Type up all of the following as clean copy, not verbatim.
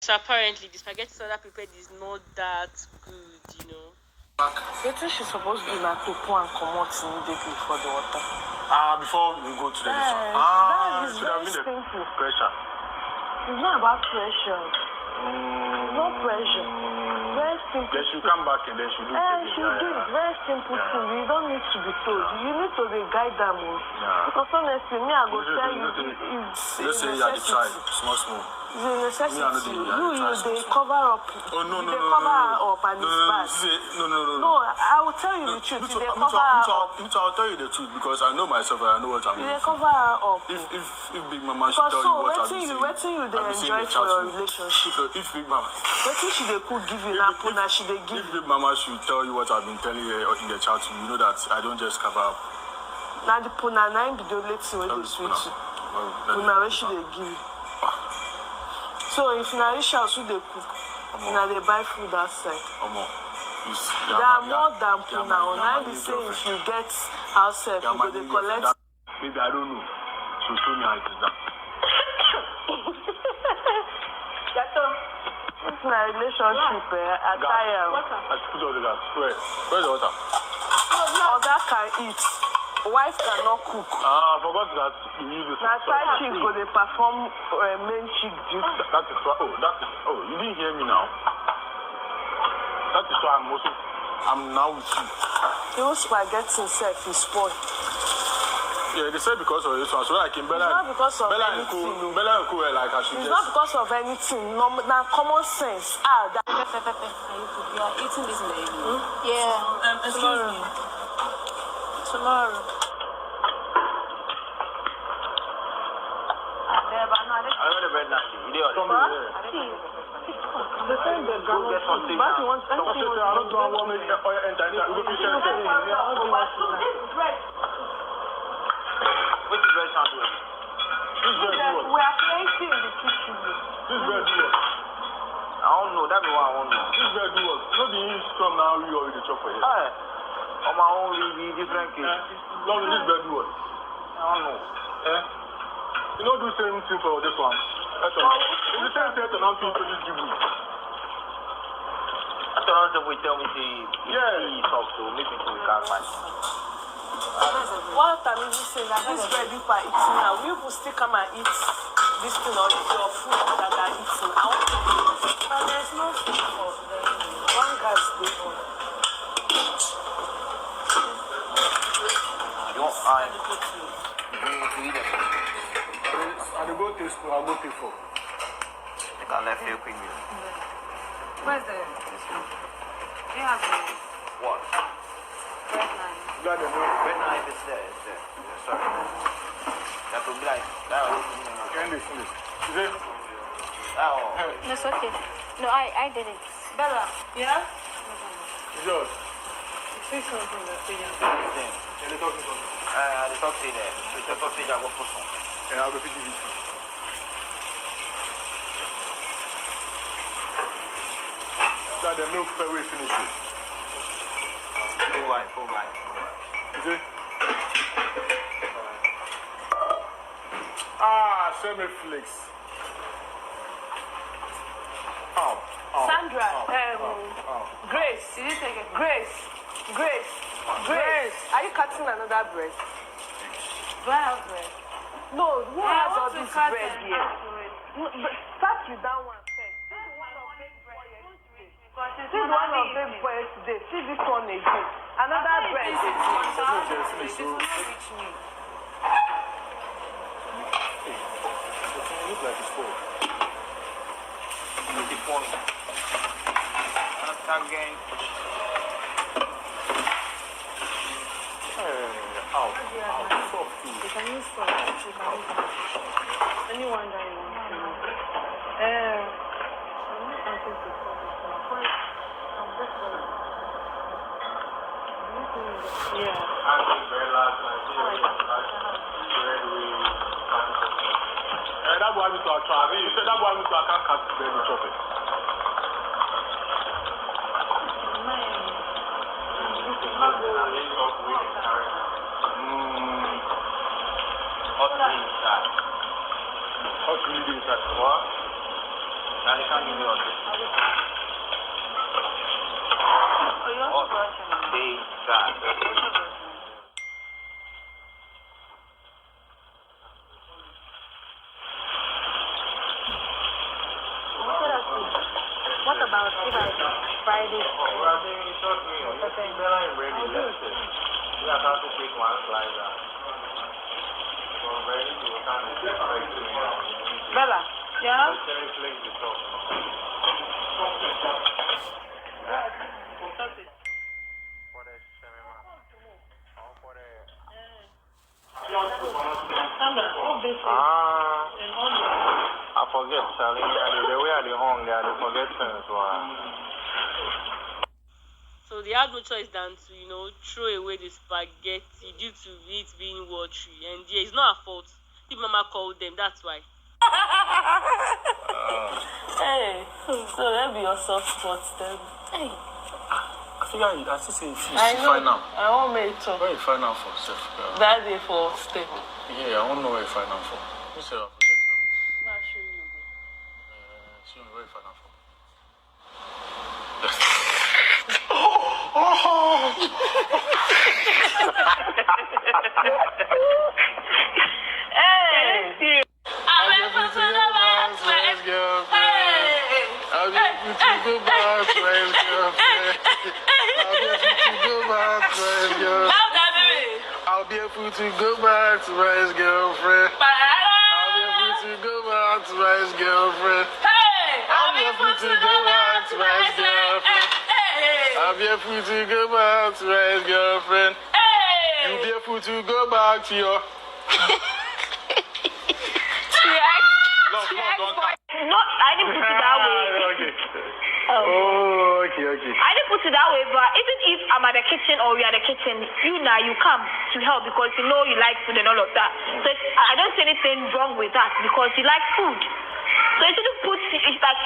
So apparently the spaghetti Sandra prepared is not that good, you know. What is she supposed to do now to pour and come out immediately for the water? Before we go to the restaurant. That is should have very been the simple. pressure. It's not about pressure. No pressure. Very simple. Then she'll come back and then she'll do it. She'll do it. Very simple thing. You don't need to be told. You need to be guide them. Because honestly, me, I go tell you, let's say you had to try small. It's a necessity. They cover up. Oh, no. They cover up and it's bad. No, I will tell you the truth. They cover up. I'll tell you the truth because I know myself and I know what I'm doing. They cover up. If Big Mama should tell you what I'm doing. What you they enjoy for your relationship? So if Big Mama... What should they could give you now? Should they give? If Big Mama should tell you what I've been telling you in the chat, you know that I don't just cover up. Now the puna nine be the let's see what they sweet. Puna where should they give? So if na rich house who they cook, now they buy food outside. There are more than puna. Now they say if you get outside, you go they collect. Maybe I don't know. So show me how it is that. It's my relationship. I tire. Let's put all the gas. Where's the water? Other can eat. Wife cannot cook. I forgot that you use this. Now side chick go they perform main chick duty. That is why. You didn't hear me now. That is why I'm now with you. Your spaghetti itself is spoiled. Yeah, they said because of this one. So like in Bella, it's not because of anything. Bella and Cool like I should. It's not because of anything. No, now common sense. You are eating this in the evening. Yeah. Excuse me. Tomorrow. I know the bread now. You did all But which is bread sandwich? This bread what? We are creating the kitchen. This bread what? I don't know. That's what I want to know. This bread what? Not the from now we already chop for you. On my own, we different case. Lovely, this bread what? I don't know. You know, do the same thing for this one. That's all. It's the same thing I'm doing for this Jibu. I thought we tell me to talk to maybe we can't find. What I'm even saying that this bread you are eating now, we will still come and eat this thing or your food that are eating. But there's no food for them. One guy's different. You want I'll go taste for. I'll go taste for. I can left you quick. Where's the this one? Do you have the What? bread knife? Got the milk. Bread knife is there. It's there. Yeah, sorry. That would be like that. Can this finish? Is it? Oh. No, it's okay. No, I did it. Bella. Yeah? It's yours. Say something that they have. And they're talking something. The sausage there. The sausage I got for some. And I'll go pick it. That the milk very finished it. Full right. Is it? Semi-flakes. Sandra, Grace. Did you take it? Grace. Are you cutting another bread? Do I have bread? No, who has all this bread here? No, Start with that one first. This is one of the bread today. See this one again. Another bread. This will not reach me. It looks like it's full. Look for me. Again. You can use for anyone that you want to know. Yeah. That boy to try. You said that boy to I can't cut the chocolate. What? How to leave inside? What? And you can't give me What about if I fry this? Bella, yeah? Sandra, all this and all I forget, Charlie. The way I hung there, I forget things. So they have no choice than to, throw away the spaghetti due to it being watery. And yeah, it's not her fault. If Mama called them, that's why. Hey, so that be your soft spot then. I Hey. think I still say it's I know. fine now. I want me to. Where you find out for self? That day for step. Yeah, I don't know where you find out for. You say I forget. I'll show you. Show me where you find out for. Hey! I'll be able to go back to my girlfriend. I'll be able to go back to my girlfriend. I'll be able to go back to my girlfriend. I'll be able to go back to my girlfriend. You'll be able to go back to your. No, I didn't put it that way. Okay. Oh, okay. I didn't put it that way, but even if I'm at the kitchen or you're at the kitchen, you come to help because you know you like food and all of that. So I don't see anything wrong with that because you like food. So it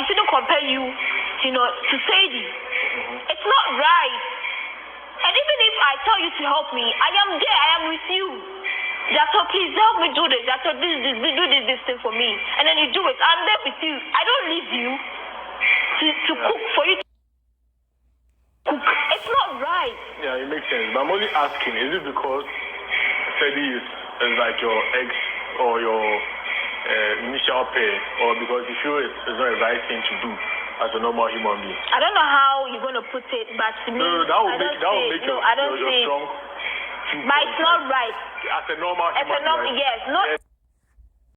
shouldn't compare you, to Sadie. It's not right. And even if I tell you to help me, I am there, I am with you. Dazarto, please help me do this. Dazarto, do this thing for me. And then you do it. I'm there with you. I don't leave you to cook for you to cook. It's not right. Yeah, it makes sense. But I'm only asking, is it because Sadie is like your ex or your initial pair, or because you feel it's not the right thing to do as a normal human being? I don't know how you're going to put it, but to me, that would make your strong. But it's not right. As a normal human being. Yes, not.